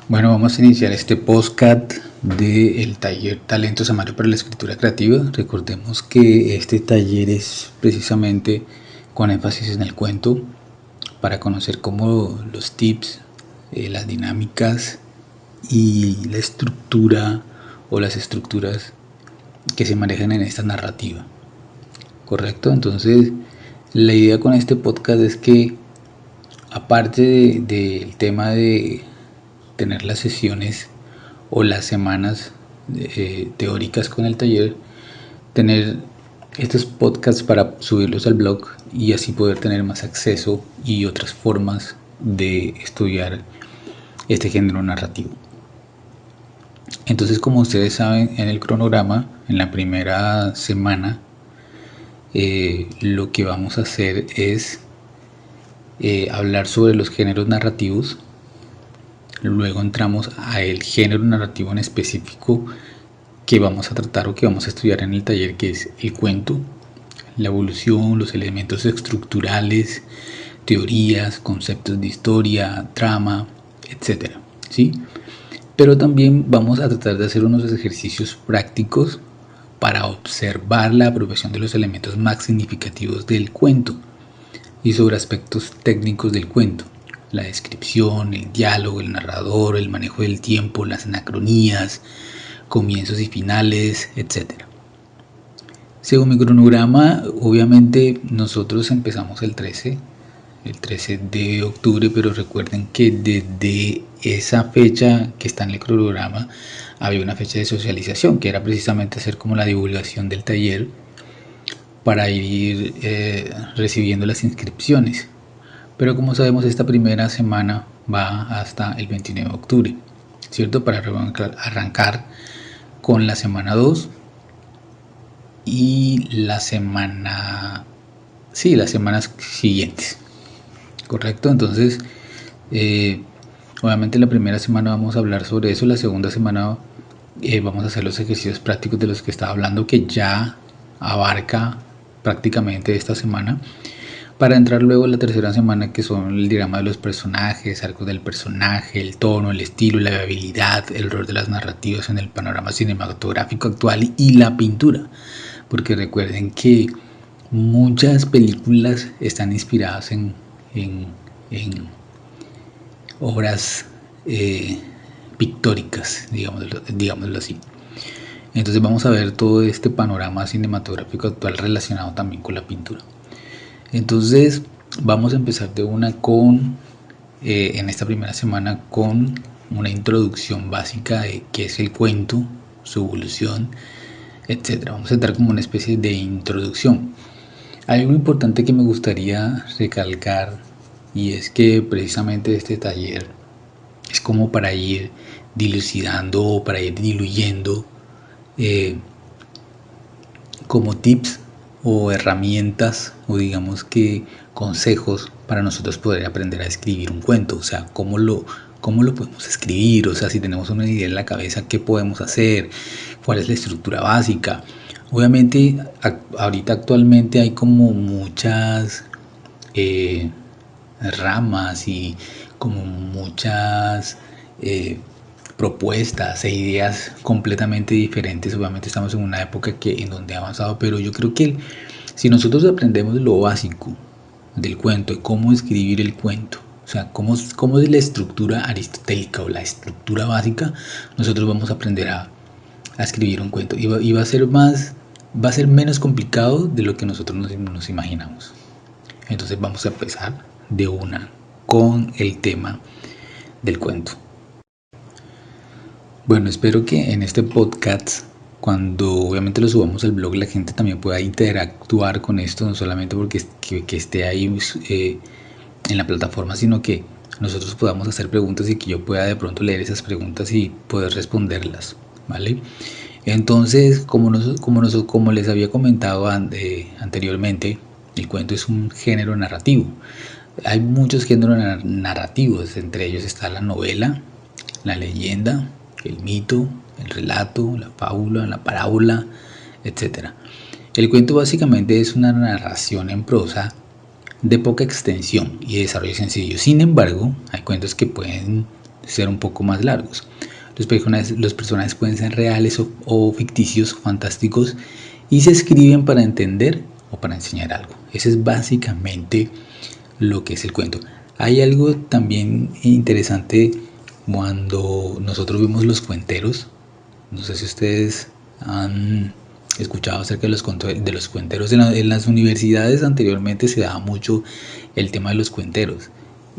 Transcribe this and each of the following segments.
Bueno, vamos a iniciar este podcast del taller Talento Samario para la Escritura Creativa. Recordemos que este taller es precisamente con énfasis en el cuento para conocer cómo los tips, las dinámicas y la estructura o las estructuras que se manejan en esta narrativa. ¿Correcto? Entonces, la idea con este podcast es que aparte del tema de tener las sesiones o las semanas teóricas con el taller, tener estos podcasts para subirlos al blog y así poder tener más acceso y otras formas de estudiar este género narrativo. Entonces, como ustedes saben, en el cronograma, en la primera semana, lo que vamos a hacer es hablar sobre los géneros narrativos. Luego entramos a el género narrativo en específico que vamos a tratar o que vamos a estudiar en el taller, que es el cuento, la evolución, los elementos estructurales, teorías, conceptos de historia, trama, etcétera, ¿sí? Pero también vamos a tratar de hacer unos ejercicios prácticos para observar la apropiación de los elementos más significativos del cuento y sobre aspectos técnicos del cuento: la descripción, el diálogo, el narrador, el manejo del tiempo, las anacronías, comienzos y finales, etc. Según mi cronograma, obviamente nosotros empezamos el 13 de octubre, pero recuerden que desde esa fecha que está en el cronograma había una fecha de socialización, que era precisamente hacer como la divulgación del taller para ir recibiendo las inscripciones. Pero como sabemos, esta primera semana va hasta el 29 de octubre, ¿cierto? Para arrancar con la semana 2 y las semanas siguientes, ¿correcto? Entonces, obviamente la primera semana vamos a hablar sobre eso, la segunda semana vamos a hacer los ejercicios prácticos de los que estaba hablando, que ya abarca prácticamente esta semana, para entrar luego en la tercera semana, que son el diagrama de los personajes, arcos del personaje, el tono, el estilo, la viabilidad, el rol de las narrativas en el panorama cinematográfico actual y la pintura. Porque recuerden que muchas películas están inspiradas en obras pictóricas, digámoslo así. Entonces vamos a ver todo este panorama cinematográfico actual relacionado también con la pintura. Entonces vamos a empezar de una con, en esta primera semana, con una introducción básica de qué es el cuento, su evolución, etc. Vamos a entrar como una especie de introducción. Hay algo importante que me gustaría recalcar, y es que precisamente este taller es como para ir dilucidando o para ir diluyendo como tips o herramientas, o digamos que consejos para nosotros poder aprender a escribir un cuento. O sea, cómo lo podemos escribir, o sea, si tenemos una idea en la cabeza, qué podemos hacer, cuál es la estructura básica. Obviamente ahorita actualmente hay como muchas ramas y como muchas propuestas e ideas completamente diferentes. Obviamente estamos en una época en donde ha avanzado, pero yo creo que si nosotros aprendemos lo básico del cuento, de cómo escribir el cuento, o sea, cómo es la estructura aristotélica o la estructura básica, nosotros vamos a aprender a escribir un cuento, y va a ser menos complicado de lo que nosotros nos imaginamos. Entonces vamos a empezar de una con el tema del cuento. Bueno, espero que en este podcast, cuando obviamente lo subamos al blog, la gente también pueda interactuar con esto, no solamente porque que esté ahí en la plataforma, sino que nosotros podamos hacer preguntas y que yo pueda de pronto leer esas preguntas y poder responderlas, ¿vale? Entonces, como les había comentado anteriormente, el cuento es un género narrativo. Hay muchos géneros narrativos, entre ellos está la novela, la leyenda, el mito, el relato, la fábula, la parábola, etc. El cuento básicamente es una narración en prosa de poca extensión y desarrollo sencillo. Sin embargo, hay cuentos que pueden ser un poco más largos. Los personajes pueden ser reales o ficticios, fantásticos, y se escriben para entender o para enseñar algo. Ese es básicamente lo que es el cuento. Hay algo también interesante cuando nosotros vemos los cuenteros. No sé si ustedes han escuchado acerca de los cuenteros. En las universidades anteriormente se daba mucho el tema de los cuenteros.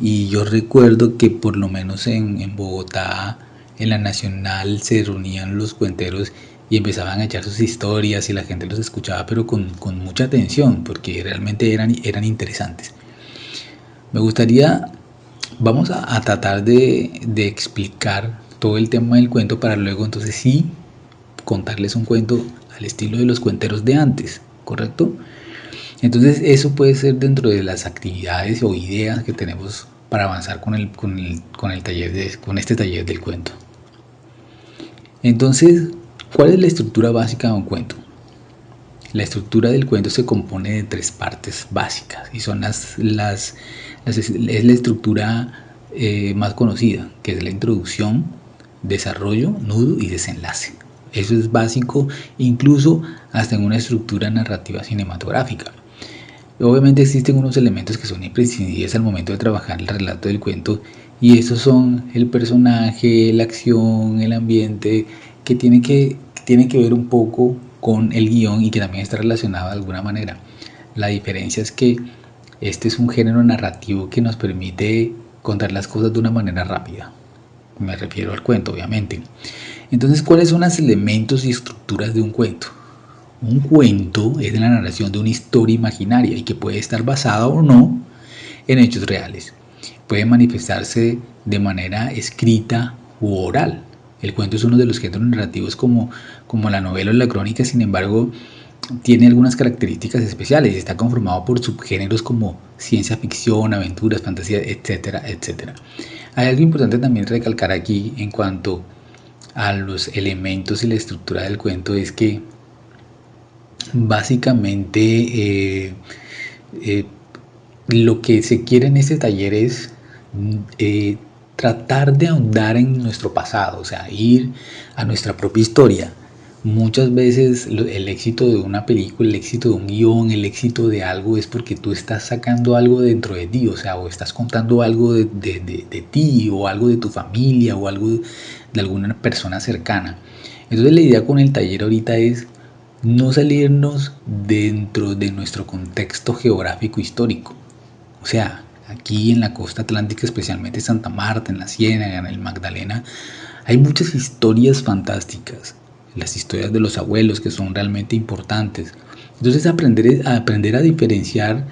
Y yo recuerdo que por lo menos en Bogotá, en la Nacional, se reunían los cuenteros y empezaban a echar sus historias y la gente los escuchaba, pero con mucha atención, porque realmente eran interesantes. Me gustaría, vamos a tratar de explicar todo el tema del cuento para luego entonces sí contarles un cuento al estilo de los cuenteros de antes, ¿correcto? Entonces eso puede ser dentro de las actividades o ideas que tenemos para avanzar con este taller del cuento. Entonces, ¿cuál es la estructura básica de un cuento? La estructura del cuento se compone de 3 partes básicas y son es la estructura más conocida, que es la introducción, desarrollo, nudo y desenlace. Eso es básico, incluso hasta en una estructura narrativa cinematográfica. Obviamente existen unos elementos que son imprescindibles al momento de trabajar el relato del cuento, y estos son el personaje, la acción, el ambiente, que tiene que ver un poco con el guión y que también está relacionado de alguna manera. La diferencia es que este es un género narrativo que nos permite contar las cosas de una manera rápida. Me refiero al cuento, obviamente. Entonces, ¿cuáles son los elementos y estructuras de un cuento? Un cuento es la narración de una historia imaginaria y que puede estar basada o no en hechos reales. Puede manifestarse de manera escrita u oral. El cuento es uno de los géneros narrativos como la novela o la crónica. Sin embargo, tiene algunas características especiales y está conformado por subgéneros como ciencia ficción, aventuras, fantasía, etcétera, etcétera. Hay algo importante también recalcar aquí en cuanto a los elementos y la estructura del cuento, es que básicamente lo que se quiere en este taller es tratar de ahondar en nuestro pasado, o sea, ir a nuestra propia historia. Muchas veces el éxito de una película, el éxito de un guión, el éxito de algo es porque tú estás sacando algo dentro de ti, o sea, o estás contando algo de ti, o algo de tu familia, o algo de alguna persona cercana. Entonces la idea con el taller ahorita es no salirnos dentro de nuestro contexto geográfico histórico. O sea, aquí en la costa atlántica, especialmente Santa Marta, en la Ciénaga, en el Magdalena, hay muchas historias fantásticas. Las historias de los abuelos, que son realmente importantes. Entonces aprender a diferenciar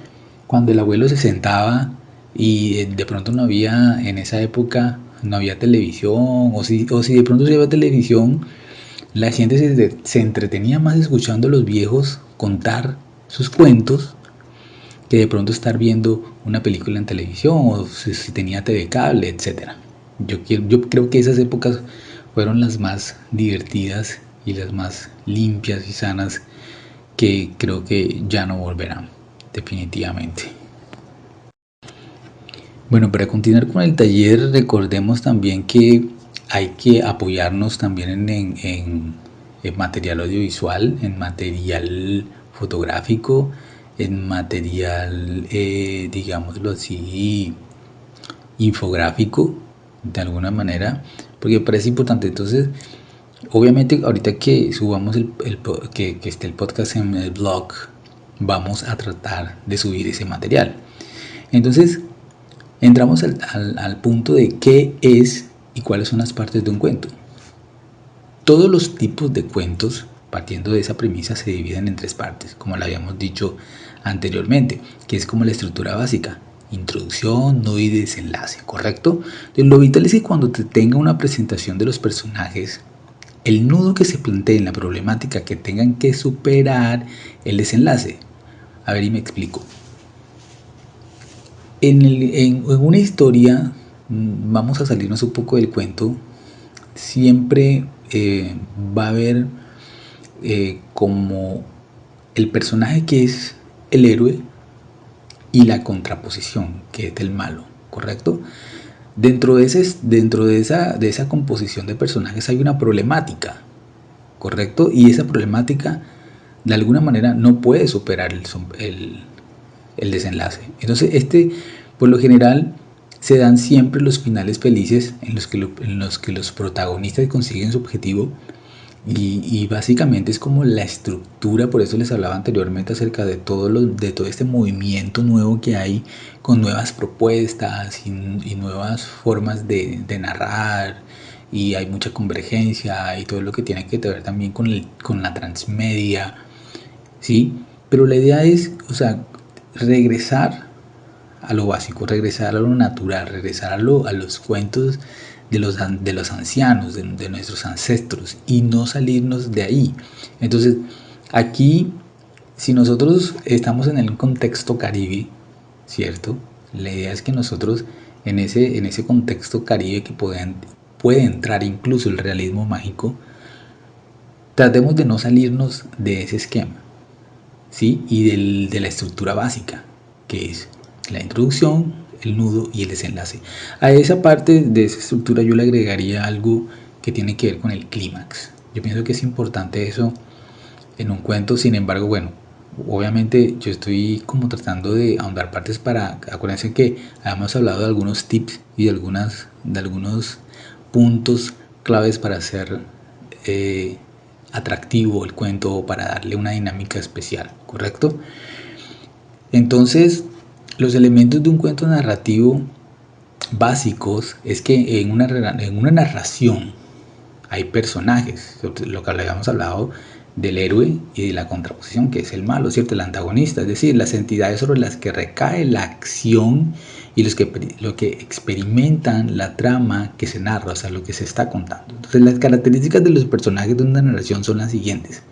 cuando el abuelo se sentaba y de pronto no había, en esa época, no había televisión, o si de pronto se había televisión, la gente se entretenía más escuchando a los viejos contar sus cuentos que de pronto estar viendo una película en televisión, o si tenía TV cable, etcétera. Yo creo que esas épocas fueron las más divertidas y las más limpias y sanas, que creo que ya no volverán, definitivamente. Bueno, para continuar con el taller, recordemos también que hay que apoyarnos también en material audiovisual, en material fotográfico, en material, digámoslo así, infográfico, de alguna manera, porque me parece importante. Entonces, obviamente, ahorita que subamos que esté el podcast en el blog, vamos a tratar de subir ese material. Entonces, entramos al punto de qué es y cuáles son las partes de un cuento. Todos los tipos de cuentos, partiendo de esa premisa, se dividen en 3 partes, como lo habíamos dicho anteriormente, que es como la estructura básica: introducción, nudo y desenlace, ¿correcto? Entonces, lo vital es que cuando te tenga una presentación de los personajes, el nudo que se plantee en la problemática que tengan que superar, el desenlace. A ver, y me explico. En una historia, vamos a salirnos un poco del cuento, siempre va a haber como el personaje que es el héroe y la contraposición que es el malo, ¿correcto? Dentro de esa composición de personajes hay una problemática, ¿correcto? Y esa problemática de alguna manera no puede superar el desenlace. Entonces, por lo general, se dan siempre los finales felices en los que los protagonistas consiguen su objetivo. Y básicamente es como la estructura, por eso les hablaba anteriormente acerca de de todo este movimiento nuevo que hay con nuevas propuestas y nuevas formas de narrar, y hay mucha convergencia y todo lo que tiene que ver también con la transmedia, ¿sí? Pero la idea es, o sea, regresar a lo básico, regresar a lo natural, regresar a los cuentos de los ancianos, de nuestros ancestros, y no salirnos de ahí. Entonces, aquí, si nosotros estamos en el contexto caribe, ¿cierto? La idea es que nosotros, en ese contexto caribe que puede entrar incluso el realismo mágico, tratemos de no salirnos de ese esquema, ¿sí? Y de la estructura básica, que es la introducción, el nudo y el desenlace. A esa parte de esa estructura yo le agregaría algo que tiene que ver con el clímax. Yo pienso que es importante eso en un cuento. Sin embargo, bueno, obviamente yo estoy como tratando de ahondar partes para, acuérdense que habíamos hablado de algunos tips y de algunos puntos claves para hacer atractivo el cuento o para darle una dinámica especial, ¿correcto? Entonces, los elementos de un cuento narrativo básicos es que en una narración hay personajes, lo que habíamos hablado del héroe y de la contraposición, que es el malo, ¿cierto? El antagonista, es decir, las entidades sobre las que recae la acción y lo que experimentan la trama que se narra, o sea, lo que se está contando. Entonces, las características de los personajes de una narración son las siguientes.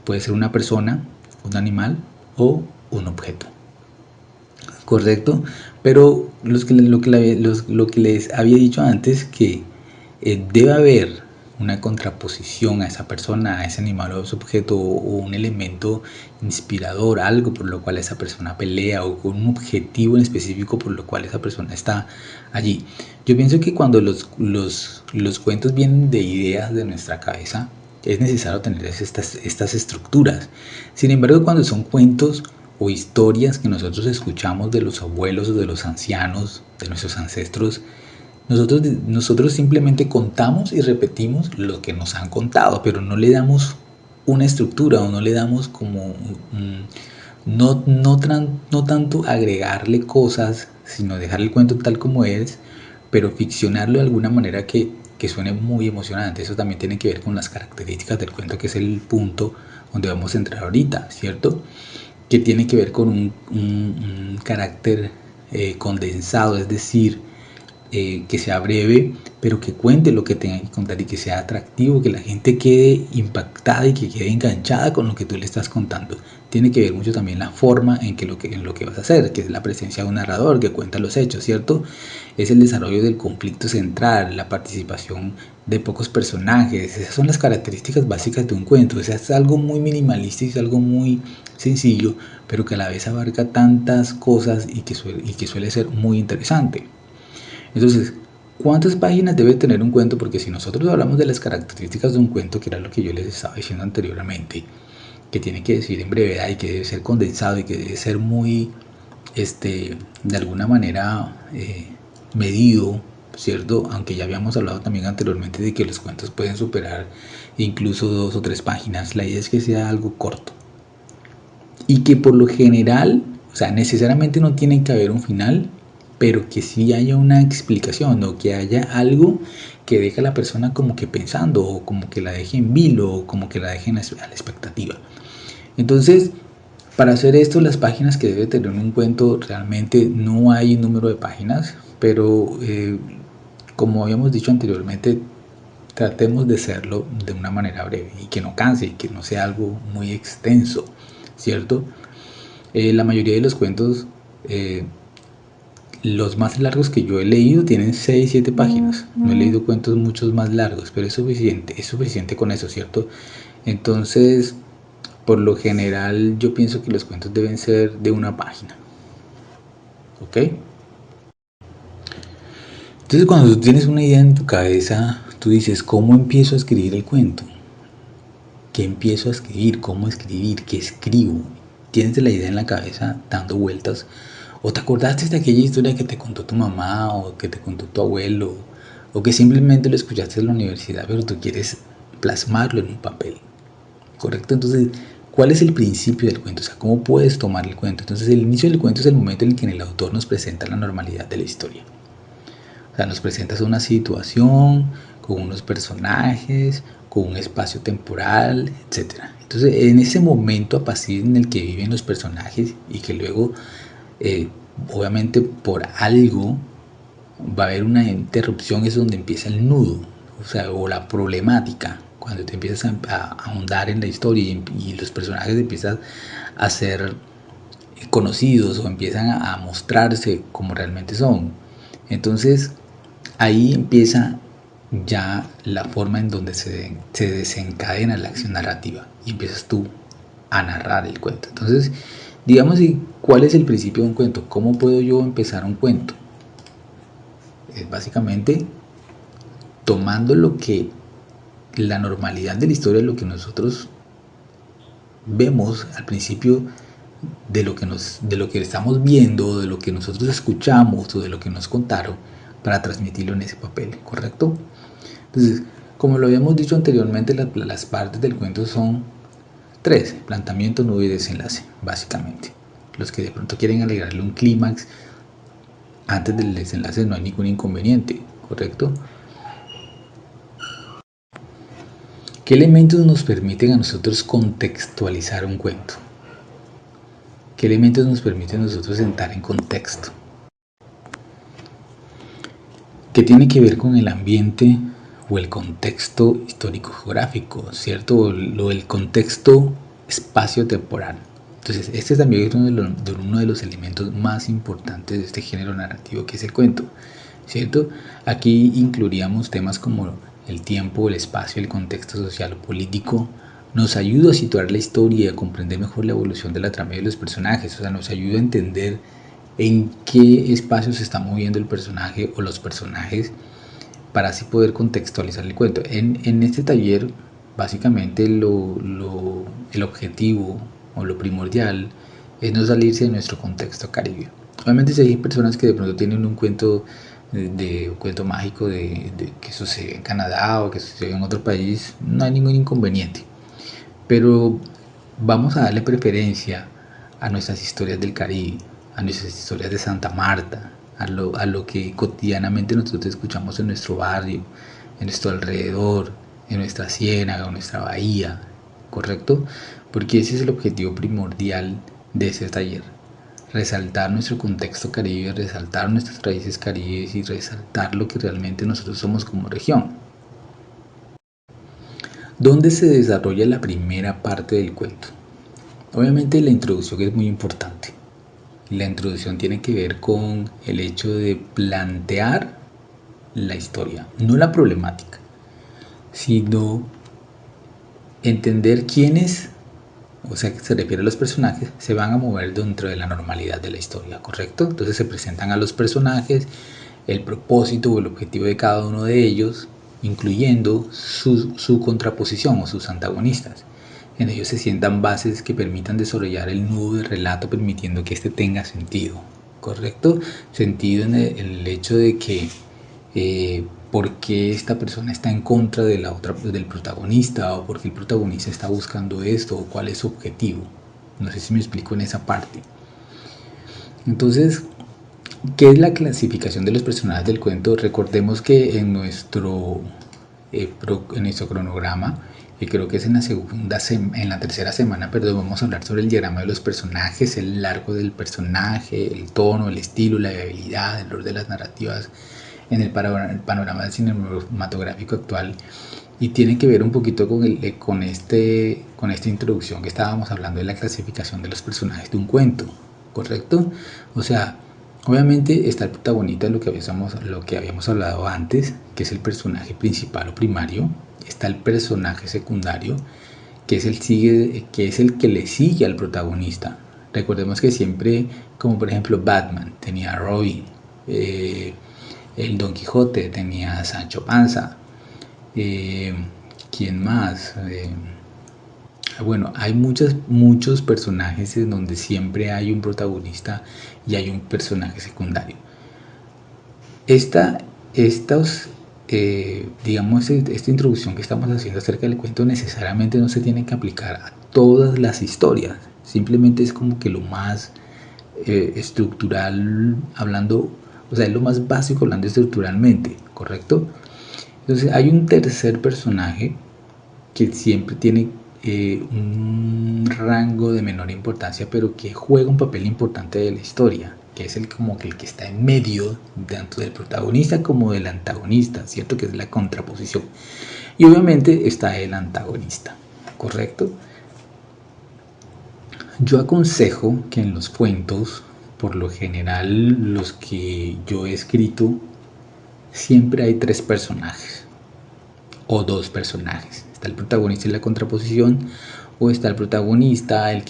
Puede ser una persona, un animal o un objeto. Correcto, pero lo que les había dicho antes, que debe haber una contraposición a esa persona, a ese animal o a ese objeto, o un elemento inspirador, algo por lo cual esa persona pelea, o con un objetivo en específico por lo cual esa persona está allí. Yo pienso que cuando los cuentos vienen de ideas de nuestra cabeza, es necesario tener estas estructuras. Sin embargo, cuando son cuentos o historias que nosotros escuchamos de los abuelos o de los ancianos, de nuestros ancestros, nosotros simplemente contamos y repetimos lo que nos han contado, pero no le damos una estructura, o no le damos como no tanto agregarle cosas, sino dejar el cuento tal como es, pero ficcionarlo de alguna manera que suene muy emocionante. Eso también tiene que ver con las características del cuento, que es el punto donde vamos a entrar ahorita, ¿cierto? Que tiene que ver con un carácter condensado, es decir, que sea breve, pero que cuente lo que tenga que contar y que sea atractivo, que la gente quede impactada y que quede enganchada con lo que tú le estás contando. Tiene que ver mucho también la forma en lo que vas a hacer, que es la presencia de un narrador que cuenta los hechos, ¿cierto? Es el desarrollo del conflicto central, la participación de pocos personajes. Esas son las características básicas de un cuento. O sea, es algo muy minimalista y es algo muy sencillo, pero que a la vez abarca tantas cosas y que suele ser muy interesante. Entonces, ¿cuántas páginas debe tener un cuento? Porque si nosotros hablamos de las características de un cuento, que era lo que yo les estaba diciendo anteriormente, que tiene que decir en brevedad y que debe ser condensado y que debe ser muy, de alguna manera, medido, ¿cierto? Aunque ya habíamos hablado también anteriormente de que los cuentos pueden superar incluso 2 o 3 páginas. La idea es que sea algo corto y que por lo general, o sea, necesariamente no tiene que haber un final, pero que sí haya una explicación, o que haya algo que deje a la persona como que pensando, o como que la deje en vilo, o como que la deje a la expectativa. Entonces, para hacer esto, las páginas que debe tener un cuento, realmente no hay un número de páginas, pero como habíamos dicho anteriormente, tratemos de hacerlo de una manera breve y que no canse y que no sea algo muy extenso, ¿cierto? La mayoría de los cuentos, los más largos que yo he leído, tienen 6, 7 páginas. No he leído cuentos muchos más largos, pero es suficiente con eso, ¿cierto? Entonces, por lo general, yo pienso que los cuentos deben ser de 1 página. ¿Ok? Entonces cuando tú tienes una idea en tu cabeza, tú dices, ¿cómo empiezo a escribir el cuento? ¿Qué empiezo a escribir? ¿Cómo escribir? ¿Qué escribo? Tienes la idea en la cabeza dando vueltas. ¿O te acordaste de aquella historia que te contó tu mamá o que te contó tu abuelo? O que simplemente lo escuchaste en la universidad, pero tú quieres plasmarlo en un papel. ¿Correcto? Entonces, ¿cuál es el principio del cuento? O sea, ¿cómo puedes tomar el cuento? Entonces, el inicio del cuento es el momento en el que el autor nos presenta la normalidad de la historia. O sea, nos presentas una situación con unos personajes, con un espacio temporal, etc. Entonces, en ese momento apacible en el que viven los personajes y que luego, obviamente, por algo va a haber una interrupción, es donde empieza el nudo, o sea, o la problemática, cuando te empiezas a ahondar en la historia y los personajes empiezan a ser conocidos o empiezan a mostrarse como realmente son. Entonces, ahí empieza ya la forma en donde se desencadena la acción narrativa y empiezas tú a narrar el cuento. Entonces, digamos, ¿cuál es el principio de un cuento? ¿Cómo puedo yo empezar un cuento? Es básicamente tomando lo que la normalidad de la historia, lo que nosotros vemos al principio de lo que estamos viendo, de lo que nosotros escuchamos o de lo que nos contaron para transmitirlo en ese papel, ¿correcto? Entonces, como lo habíamos dicho anteriormente, las partes del cuento son tres: planteamiento, nudo y desenlace, básicamente. Los que de pronto quieren alegrarle un clímax antes del desenlace no hay ningún inconveniente, ¿correcto? ¿Qué elementos nos permiten a nosotros contextualizar un cuento? ¿Qué elementos nos permiten a nosotros entrar en contexto? ¿Qué tiene que ver con el ambiente o el contexto histórico-geográfico, ¿cierto? El contexto espacio-temporal. Entonces, este también es uno de los elementos más importantes de este género narrativo, que es el cuento, ¿cierto? Aquí incluiríamos temas como el tiempo, el espacio, el contexto social o político. Nos ayuda a situar la historia y a comprender mejor la evolución de la trama y de los personajes. O sea, nos ayuda a entender en qué espacio se está moviendo el personaje o los personajes para así poder contextualizar el cuento. En este taller, básicamente el objetivo o lo primordial es no salirse de nuestro contexto caribe. Obviamente, si hay personas que de pronto tienen un cuento un cuento mágico de que sucede en Canadá o que sucede en otro país, no hay ningún inconveniente. Pero vamos a darle preferencia a nuestras historias del Caribe, a nuestras historias de Santa Marta, a lo que cotidianamente nosotros escuchamos en nuestro barrio, en nuestro alrededor, en nuestra ciénaga o nuestra bahía, ¿correcto? Porque ese es el objetivo primordial de ese taller: resaltar nuestro contexto caribe, resaltar nuestras raíces caribes y resaltar lo que realmente nosotros somos como región. ¿Dónde se desarrolla la primera parte del cuento? Obviamente la introducción es muy importante. La introducción tiene que ver con el hecho de plantear la historia, no la problemática, sino entender quiénes, o sea, que se refiere a los personajes, se van a mover dentro de la normalidad de la historia, ¿correcto? Entonces se presentan a los personajes, el propósito o el objetivo de cada uno de ellos, incluyendo su contraposición o sus antagonistas. En ellos se sientan bases que permitan desarrollar el nudo del relato, permitiendo que éste tenga sentido, ¿correcto? Sentido en el hecho de que por qué esta persona está en contra de la otra, del protagonista, o por qué el protagonista está buscando esto, o cuál es su objetivo. No sé si me explico en esa parte. Entonces, ¿qué es la clasificación de los personajes del cuento? Recordemos que en nuestro cronograma, que creo que es en la tercera semana, perdón, vamos a hablar sobre el diagrama de los personajes, el arco del personaje, el tono, el estilo, la viabilidad, el orden de las narrativas en el panorama cinematográfico actual, y tiene que ver un poquito con esta introducción que estábamos hablando de la clasificación de los personajes de un cuento, ¿correcto? O sea, obviamente está el protagonista, lo que habíamos hablado antes, que es el personaje principal o primario. Está el personaje secundario, que es el que le sigue al protagonista. Recordemos que siempre, como por ejemplo Batman, tenía a Robin, el Don Quijote, tenía a Sancho Panza. ¿Quién más? Bueno, hay muchos personajes en donde siempre hay un protagonista y hay un personaje secundario. Digamos, esta introducción que estamos haciendo acerca del cuento necesariamente no se tiene que aplicar a todas las historias. Simplemente es como que lo más estructural hablando, o sea, es lo más básico hablando estructuralmente, ¿correcto? Entonces hay un tercer personaje que siempre tiene un rango de menor importancia, pero que juega un papel importante de la historia, que es como que el que está en medio tanto del protagonista como del antagonista, ¿cierto? Que es la contraposición. Y obviamente está el antagonista, ¿correcto? Yo aconsejo que en los cuentos, por lo general los que yo he escrito, siempre hay 3 personajes o 2 personajes. Está el protagonista y la contraposición, o está el protagonista, el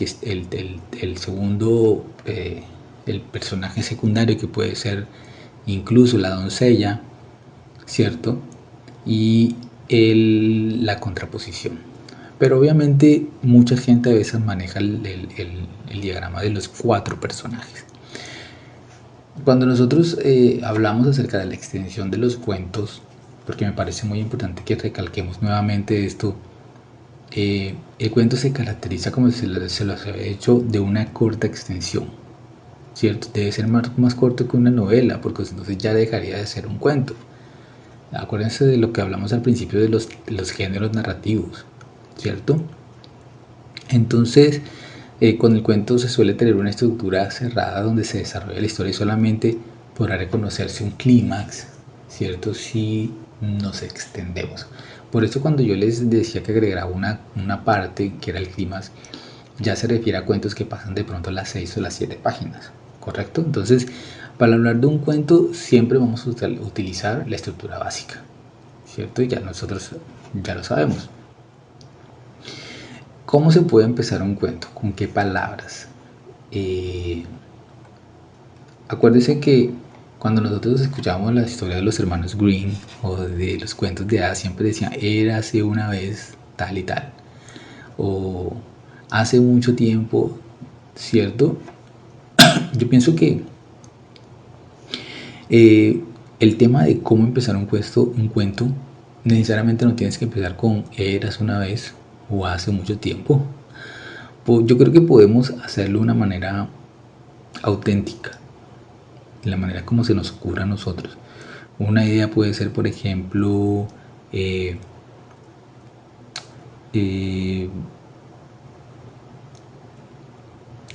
segundo, el personaje secundario, que puede ser incluso la doncella, ¿cierto? Y la contraposición. Pero obviamente mucha gente a veces maneja el diagrama de los 4 personajes. Cuando nosotros hablamos acerca de la extensión de los cuentos, porque me parece muy importante que recalquemos nuevamente esto, el cuento se caracteriza, como se los he hecho, de una corta extensión, ¿cierto? Debe ser más corto que una novela, porque entonces ya dejaría de ser un cuento. Acuérdense de lo que hablamos al principio de los géneros narrativos, ¿cierto? Entonces, con el cuento se suele tener una estructura cerrada donde se desarrolla la historia y solamente podrá reconocerse un clímax, ¿cierto? Si nos extendemos. Por eso cuando yo les decía que agregara una parte que era el clímax, ya se refiere a cuentos que pasan de pronto las 6 o las 7 páginas, ¿correcto? Entonces, para hablar de un cuento siempre vamos a utilizar la estructura básica, ¿cierto? Y ya nosotros ya lo sabemos. ¿Cómo se puede empezar un cuento? ¿Con qué palabras? Acuérdense que cuando nosotros escuchábamos la historia de los hermanos Grimm o de los cuentos de hadas, siempre decían, érase una vez tal y tal. O hace mucho tiempo, ¿cierto? Yo pienso que el tema de cómo empezar un cuento, necesariamente no tienes que empezar con eras una vez o hace mucho tiempo. Yo creo que podemos hacerlo de una manera auténtica, de la manera como se nos ocurra a nosotros. Una idea puede ser, por ejemplo,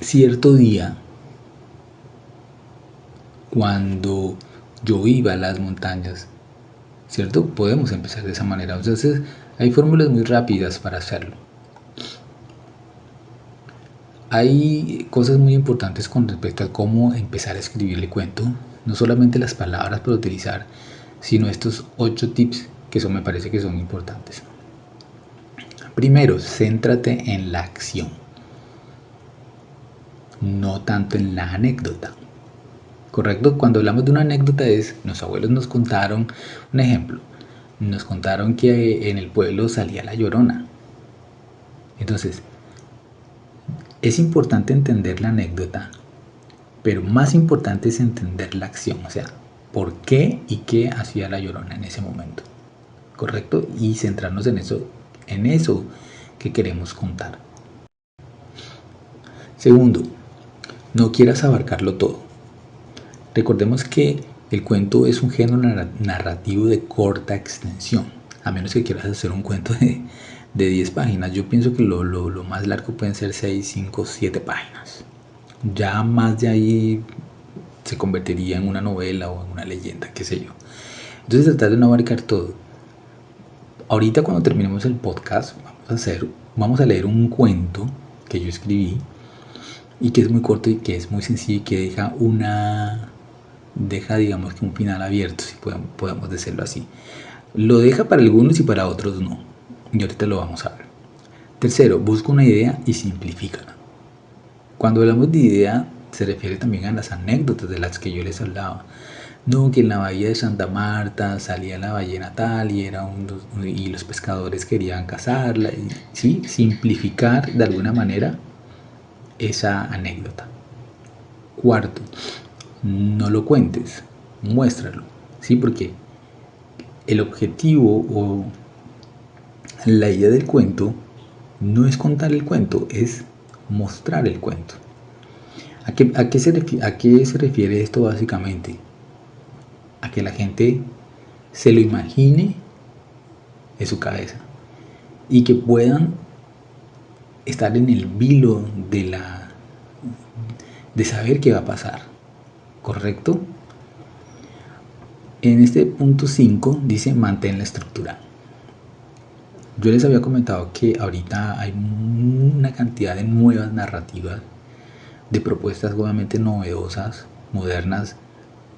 cierto día, cuando yo iba a las montañas, ¿cierto? Podemos empezar de esa manera. Entonces, hay fórmulas muy rápidas para hacerlo. Hay cosas muy importantes con respecto a cómo empezar a escribir el cuento. No solamente las palabras para utilizar, sino estos 8 tips que me parece que son importantes. Primero, céntrate en la acción, no tanto en la anécdota. ¿Correcto? Cuando hablamos de una anécdota es, los abuelos nos contaron, un ejemplo, nos contaron que en el pueblo salía la Llorona. Entonces, es importante entender la anécdota, pero más importante es entender la acción, o sea, por qué y qué hacía la Llorona en ese momento, ¿correcto? Y centrarnos en eso que queremos contar. Segundo, no quieras abarcarlo todo. Recordemos que el cuento es un género narrativo de corta extensión, a menos que quieras hacer un cuento de 10 páginas. Yo pienso que lo más largo pueden ser 6, 5, 7 páginas. Ya más de ahí se convertiría en una novela o en una leyenda, qué sé yo. Entonces tratar de no abarcar todo. Ahorita cuando terminemos el podcast vamos a leer un cuento que yo escribí y que es muy corto y que es muy sencillo y que deja digamos que un final abierto, si podemos decirlo así. Lo deja para algunos y para otros no. Y ahorita lo vamos a ver. Tercero, busca una idea y simplifícala. Cuando hablamos de idea, se refiere también a las anécdotas de las que yo les hablaba. no, que en la bahía de Santa Marta salía la ballena tal y los pescadores querían cazarla. ¿Sí? Simplificar de alguna manera esa anécdota. Cuarto, no lo cuentes, muéstralo. ¿Sí? Porque el objetivo o la idea del cuento no es contar el cuento, es mostrar el cuento. ¿A qué se refiere esto básicamente? A que la gente se lo imagine en su cabeza y que puedan estar en el vilo de saber qué va a pasar, ¿correcto? En este punto 5 dice mantén la estructura. Yo les había comentado que ahorita hay una cantidad de nuevas narrativas, de propuestas obviamente novedosas, modernas,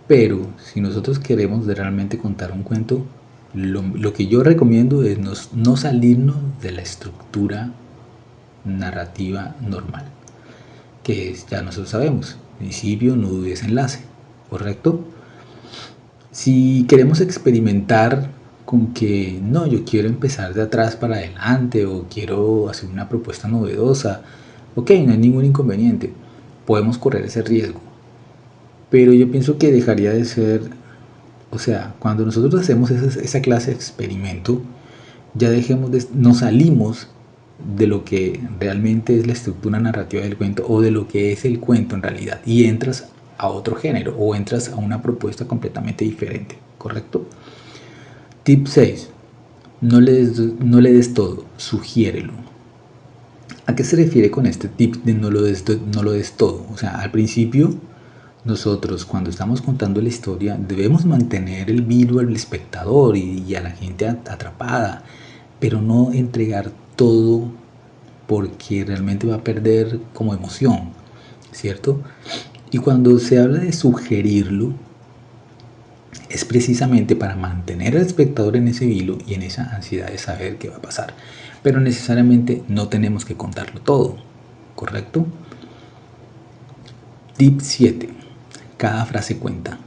pero si nosotros queremos realmente contar un cuento, lo que yo recomiendo es no salirnos de la estructura narrativa normal, que es, ya nosotros sabemos, principio, nudo y desenlace, ¿correcto? Si queremos experimentar con que no, yo quiero empezar de atrás para adelante o quiero hacer una propuesta novedosa, ok, no hay ningún inconveniente, podemos correr ese riesgo, pero yo pienso que dejaría de ser, o sea, cuando nosotros hacemos esa clase de experimento, ya nos salimos de lo que realmente es la estructura narrativa del cuento o de lo que es el cuento en realidad y entras a otro género o entras a una propuesta completamente diferente, ¿correcto? Tip 6. No le des todo, sugiérelo. ¿A qué se refiere con este tip de no lo des todo? O sea, al principio nosotros cuando estamos contando la historia debemos mantener el vilo al espectador y a la gente atrapada, pero no entregar todo porque realmente va a perder como emoción, ¿cierto? Y cuando se habla de sugerirlo, es precisamente para mantener al espectador en ese hilo y en esa ansiedad de saber qué va a pasar. Pero necesariamente no tenemos que contarlo todo, ¿correcto? Tip 7. Cada frase cuenta.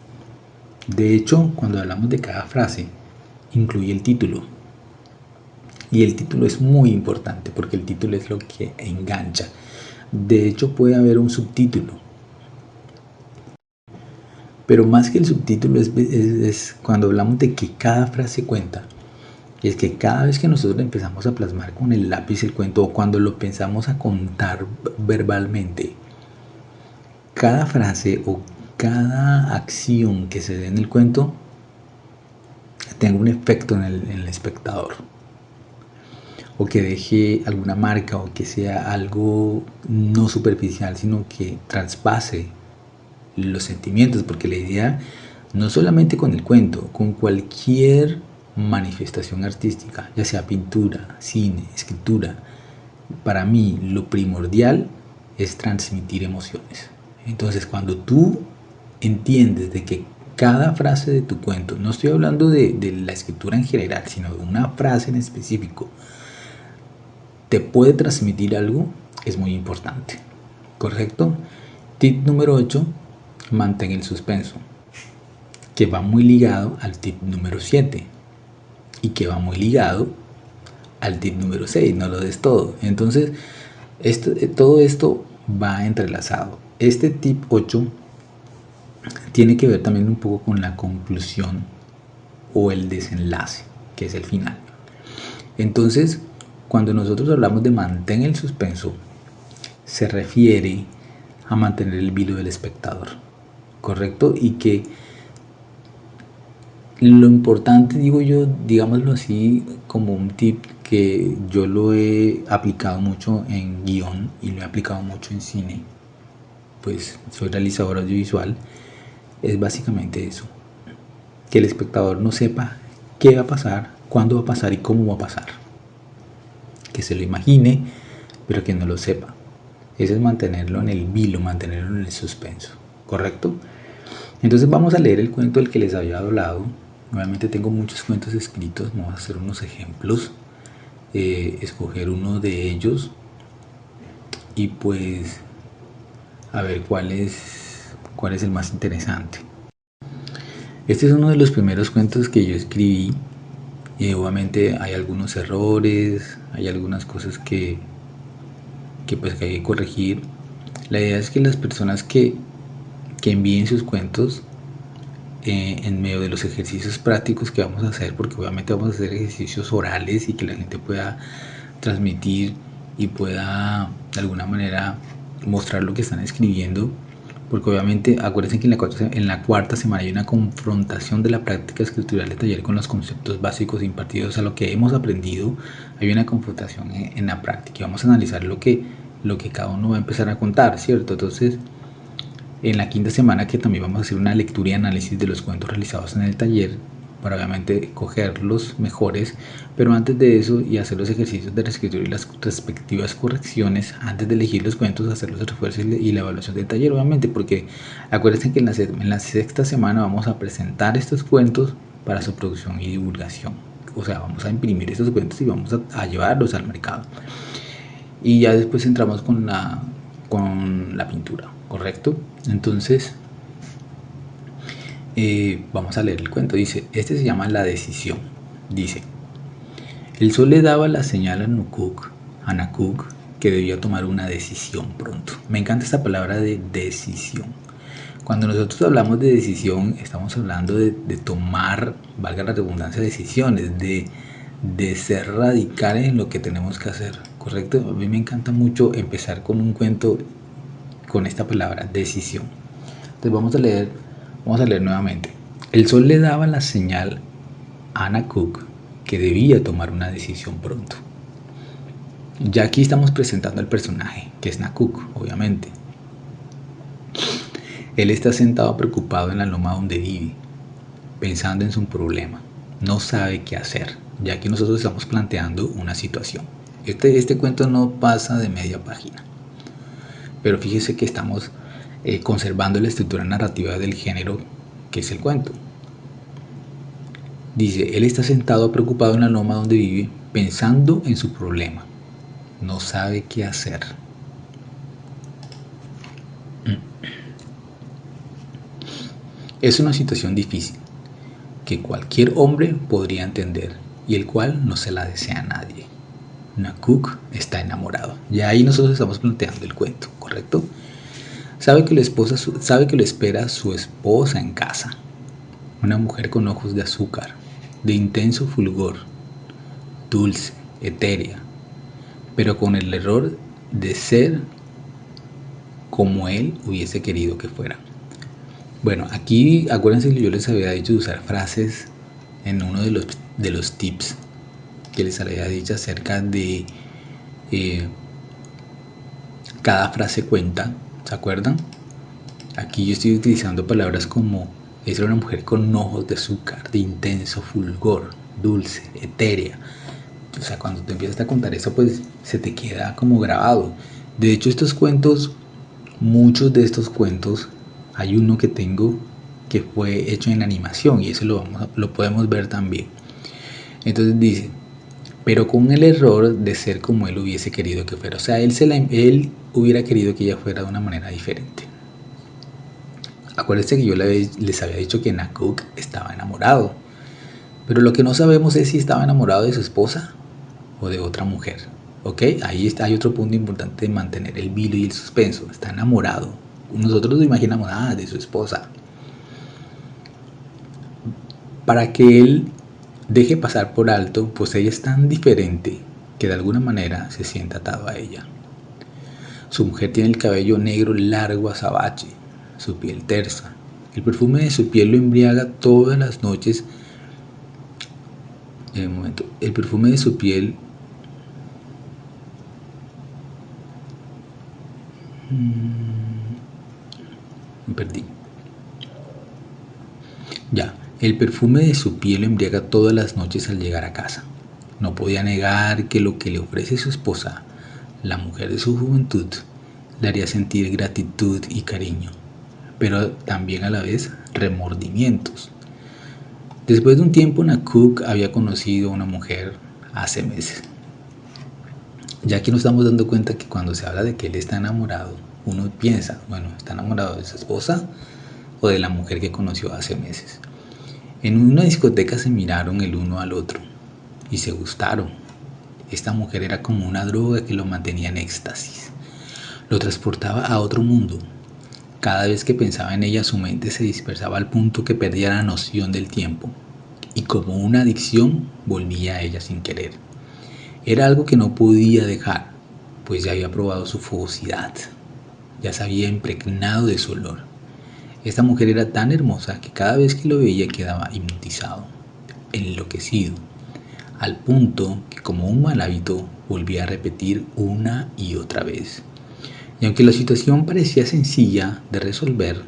De hecho, cuando hablamos de cada frase, incluye el título. Y el título es muy importante porque el título es lo que engancha. De hecho, puede haber un subtítulo. Pero más que el subtítulo es cuando hablamos de que cada frase cuenta. Y es que cada vez que nosotros empezamos a plasmar con el lápiz el cuento o cuando lo pensamos a contar verbalmente, cada frase o cada acción que se dé en el cuento tenga un efecto en el espectador. O que deje alguna marca o que sea algo no superficial, sino que traspase los sentimientos, porque la idea no solamente con el cuento, con cualquier manifestación artística, ya sea pintura, cine, escritura, para mí lo primordial es transmitir emociones. Entonces cuando tú entiendes de que cada frase de tu cuento, no estoy hablando de la escritura en general, sino de una frase en específico, te puede transmitir algo, es muy importante, ¿correcto? Tip número 8, mantén el suspenso, que va muy ligado al tip número 7 y que va muy ligado al tip número 6, no lo des todo. Entonces, todo esto va entrelazado. Este tip 8 tiene que ver también un poco con la conclusión o el desenlace, que es el final. Entonces, cuando nosotros hablamos de mantén el suspenso, se refiere a mantener el vilo del espectador, ¿correcto? Y que lo importante, digo yo, digámoslo así, como un tip que yo lo he aplicado mucho en guión y lo he aplicado mucho en cine, pues soy realizador audiovisual, es básicamente eso, que el espectador no sepa qué va a pasar, cuándo va a pasar y cómo va a pasar, que se lo imagine, pero que no lo sepa. Eso es mantenerlo en el vilo, mantenerlo en el suspenso, ¿correcto? Entonces vamos a leer el cuento del que les había hablado. Nuevamente tengo muchos cuentos escritos, vamos a hacer unos ejemplos, escoger uno de ellos y pues a ver cuál es el más interesante. Este es uno de los primeros cuentos que yo escribí y obviamente hay algunos errores, hay algunas cosas que hay que corregir. La idea es que las personas que envíen sus cuentos en medio de los ejercicios prácticos que vamos a hacer, porque obviamente vamos a hacer ejercicios orales y que la gente pueda transmitir y pueda de alguna manera mostrar lo que están escribiendo, porque obviamente acuérdense que en la cuarta semana hay una confrontación de la práctica escritural de taller con los conceptos básicos impartidos a lo que hemos aprendido. Hay una confrontación en la práctica y vamos a analizar lo que cada uno va a empezar a contar, ¿cierto? Entonces en la quinta semana, que también vamos a hacer una lectura y análisis de los cuentos realizados en el taller, para obviamente coger los mejores, pero antes de eso y hacer los ejercicios de reescritura y las respectivas correcciones, antes de elegir los cuentos, hacer los refuerzos y la evaluación del taller, obviamente, porque acuérdense que en la sexta semana vamos a presentar estos cuentos para su producción y divulgación. O sea, vamos a imprimir estos cuentos y vamos a llevarlos al mercado. Y ya después entramos con la pintura, ¿correcto? Entonces, vamos a leer el cuento. Dice, este se llama La Decisión. Dice, el sol le daba la señal a Nakuk, que debía tomar una decisión pronto. Me encanta esta palabra de decisión. Cuando nosotros hablamos de decisión, estamos hablando de tomar, valga la redundancia, decisiones, de ser radicales en lo que tenemos que hacer, ¿correcto? A mí me encanta mucho empezar con un cuento con esta palabra, decisión. Entonces vamos a leer nuevamente. El sol le daba la señal a Nakuk que debía tomar una decisión pronto. Ya aquí estamos presentando al personaje, que es Nakuk, obviamente. Él está sentado preocupado en la loma donde vive, pensando en su problema. No sabe qué hacer, ya que nosotros estamos planteando una situación. Este cuento no pasa de media página, pero fíjese que estamos conservando la estructura narrativa del género que es el cuento. Dice, él está sentado preocupado en la loma donde vive, pensando en su problema. No sabe qué hacer. Es una situación difícil que cualquier hombre podría entender y el cual no se la desea a nadie. Nakuk está enamorado. Ya ahí nosotros estamos planteando el cuento, ¿correcto? Sabe que lo espera su esposa en casa, una mujer con ojos de azúcar, de intenso fulgor, dulce, etérea, pero con el error de ser como él hubiese querido que fuera. Bueno, aquí acuérdense que yo les había dicho de usar frases en uno de los tips que les había dicho acerca de cada frase cuenta, ¿se acuerdan? Aquí yo estoy utilizando palabras como es una mujer con ojos de azúcar, de intenso fulgor, dulce, etérea. O sea, cuando te empiezas a contar eso, pues se te queda como grabado. De hecho, estos cuentos, muchos de estos cuentos, hay uno que tengo que fue hecho en animación y eso lo podemos ver también. Entonces dice, pero con el error de ser como él hubiese querido que fuera. O sea, él hubiera querido que ella fuera de una manera diferente. Acuérdense que yo les había dicho que Nakuk estaba enamorado, pero lo que no sabemos es si estaba enamorado de su esposa o de otra mujer. ¿Ok? Ahí hay otro punto importante de mantener el vilo y el suspenso. Está enamorado. Nosotros lo imaginamos, de su esposa. Para que él deje pasar por alto, pues ella es tan diferente que de alguna manera se siente atado a ella. Su mujer tiene el cabello negro largo azabache, su piel tersa. El perfume de su piel lo embriaga todas las noches. El perfume de su piel me perdí. Ya, el perfume de su piel lo embriaga todas las noches al llegar a casa. No podía negar que lo que le ofrece su esposa, la mujer de su juventud, le haría sentir gratitud y cariño, pero también a la vez remordimientos. Después de un tiempo, Nakuk había conocido a una mujer hace meses. Ya que nos estamos dando cuenta que cuando se habla de que él está enamorado, uno piensa, bueno, ¿está enamorado de su esposa o de la mujer que conoció hace meses? En una discoteca se miraron el uno al otro y se gustaron. Esta mujer era como una droga que lo mantenía en éxtasis. Lo transportaba a otro mundo. Cada vez que pensaba en ella, su mente se dispersaba al punto que perdía la noción del tiempo. Y como una adicción, volvía a ella sin querer. Era algo que no podía dejar, pues ya había probado su fogosidad. Ya se había impregnado de su olor. Esta mujer era tan hermosa que cada vez que lo veía quedaba hipnotizado, enloquecido, al punto que como un mal hábito volvía a repetir una y otra vez. Y aunque la situación parecía sencilla de resolver,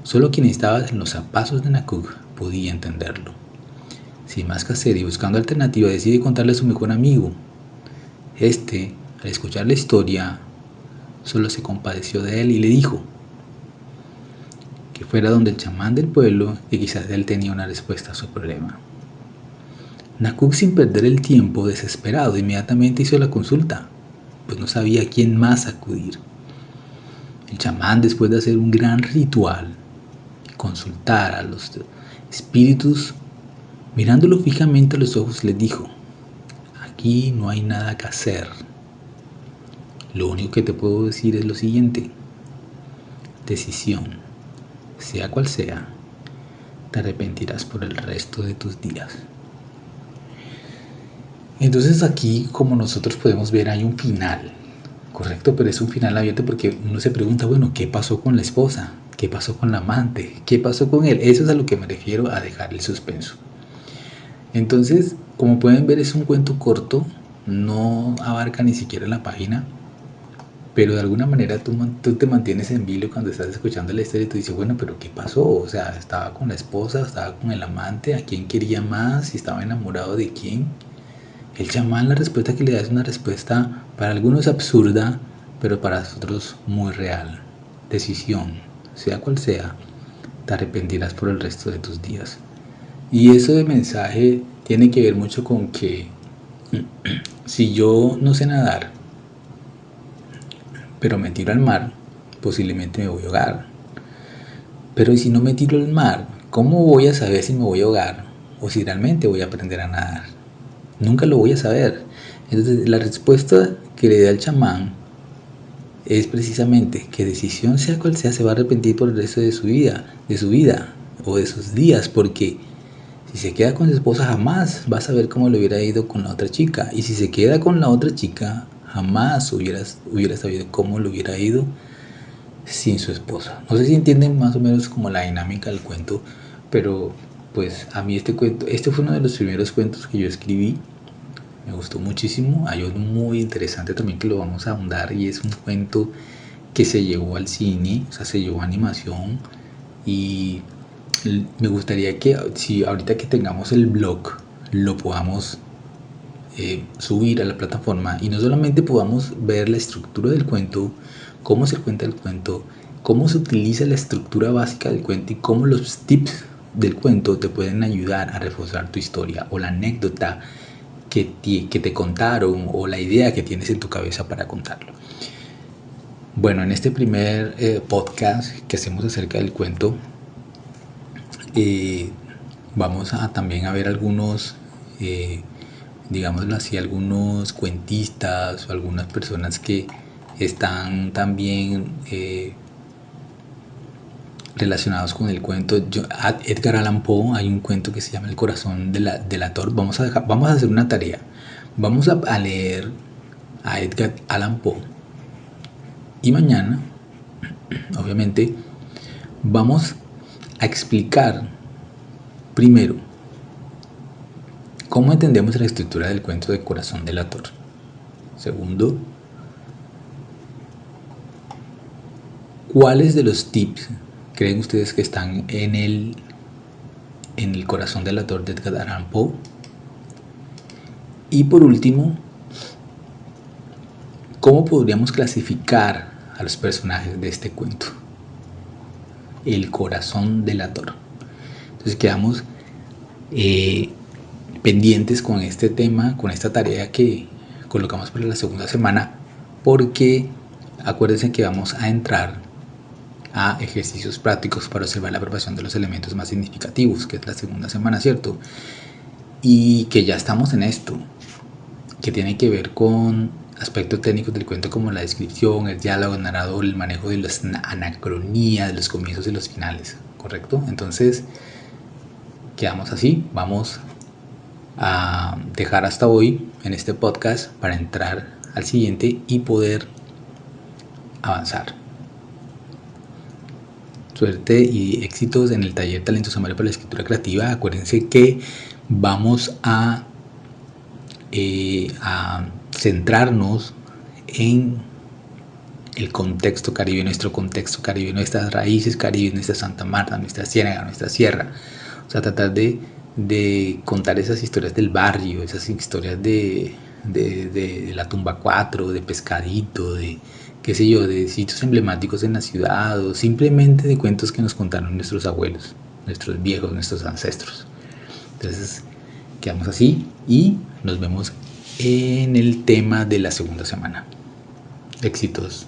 solo quien estaba en los zapatos de Nakuk podía entenderlo. Sin más que hacer y buscando alternativa, decide contarle a su mejor amigo. Este, al escuchar la historia, solo se compadeció de él y le dijo que fuera donde el chamán del pueblo, que quizás él tenía una respuesta a su problema. Nakuk, sin perder el tiempo, desesperado, inmediatamente hizo la consulta, pues no sabía a quién más acudir. El chamán, después de hacer un gran ritual, consultar a los espíritus, mirándolo fijamente a los ojos, les dijo: aquí no hay nada que hacer. Lo único que te puedo decir es lo siguiente: decisión, sea cual sea, te arrepentirás por el resto de tus días. Entonces aquí, como nosotros podemos ver, hay un final, correcto, pero es un final abierto porque uno se pregunta, bueno, ¿qué pasó con la esposa? ¿Qué pasó con la amante? ¿Qué pasó con él? Eso es a lo que me refiero, a dejar el suspenso. Entonces, como pueden ver, es un cuento corto, no abarca ni siquiera la página, pero de alguna manera tú te mantienes en vilo cuando estás escuchando la historia y tú dices, bueno, pero ¿qué pasó? O sea, estaba con la esposa, estaba con el amante, ¿a quién quería más? ¿Estaba enamorado de quién? El chamán, la respuesta que le da es una respuesta para algunos absurda, pero para otros muy real. Decisión, sea cual sea, te arrepentirás por el resto de tus días. Y eso de mensaje tiene que ver mucho con que si yo no sé nadar, pero me tiro al mar, posiblemente me voy a ahogar. Pero si no me tiro al mar, ¿cómo voy a saber si me voy a ahogar o si realmente voy a aprender a nadar? Nunca lo voy a saber. Entonces la respuesta que le da el chamán es precisamente que decisión sea cual sea, se va a arrepentir por el resto de su vida o de sus días, porque si se queda con su esposa jamás va a saber cómo le hubiera ido con la otra chica, y si se queda con la otra chica jamás hubiera sabido cómo le hubiera ido sin su esposa. No sé si entienden más o menos como la dinámica del cuento, pero pues a mí este fue uno de los primeros cuentos que yo escribí. Me gustó muchísimo. Hay uno muy interesante también que lo vamos a ahondar, y es un cuento que se llevó al cine, o sea, se llevó a animación, y me gustaría que si ahorita que tengamos el blog lo podamos subir a la plataforma, y no solamente podamos ver la estructura del cuento, cómo se cuenta el cuento, cómo se utiliza la estructura básica del cuento y cómo los tips del cuento te pueden ayudar a reforzar tu historia o la anécdota que te contaron o la idea que tienes en tu cabeza para contarlo. Bueno, en este primer podcast que hacemos acerca del cuento, vamos a también a ver algunos, digámoslo así, algunos cuentistas o algunas personas que están también relacionados con el cuento. Edgar Allan Poe, hay un cuento que se llama El corazón delator. Vamos a hacer una tarea. Vamos a leer a Edgar Allan Poe, y mañana, obviamente, vamos a explicar primero cómo entendemos la estructura del cuento de Corazón delator. Segundo, ¿cuáles de los tips creen ustedes que están en el Corazón delator de Edgar Allan Poe? Y por último, ¿cómo podríamos clasificar a los personajes de este cuento? El corazón delator. Entonces quedamos pendientes con este tema, con esta tarea que colocamos para la segunda semana, porque acuérdense que vamos a entrar a ejercicios prácticos para observar la apropiación de los elementos más significativos, que es la segunda semana, ¿cierto? Y que ya estamos en esto, que tiene que ver con aspectos técnicos del cuento como la descripción, el diálogo, el narrador, el manejo de las anacronías, de los comienzos y los finales, ¿correcto? Entonces, quedamos así, vamos a dejar hasta hoy en este podcast para entrar al siguiente y poder avanzar. Suerte y éxitos en el taller Talento Sumario para la Escritura Creativa. Acuérdense que vamos a centrarnos en el contexto caribe, nuestro contexto caribe, nuestras raíces caribe, nuestra Santa Marta, nuestra ciénaga, nuestra sierra. O sea, tratar de contar esas historias del barrio, esas historias de la tumba 4, de pescadito, de qué sé yo, de sitios emblemáticos en la ciudad o simplemente de cuentos que nos contaron nuestros abuelos, nuestros viejos, nuestros ancestros. Entonces, quedamos así y nos vemos en el tema de la segunda semana. Éxitos.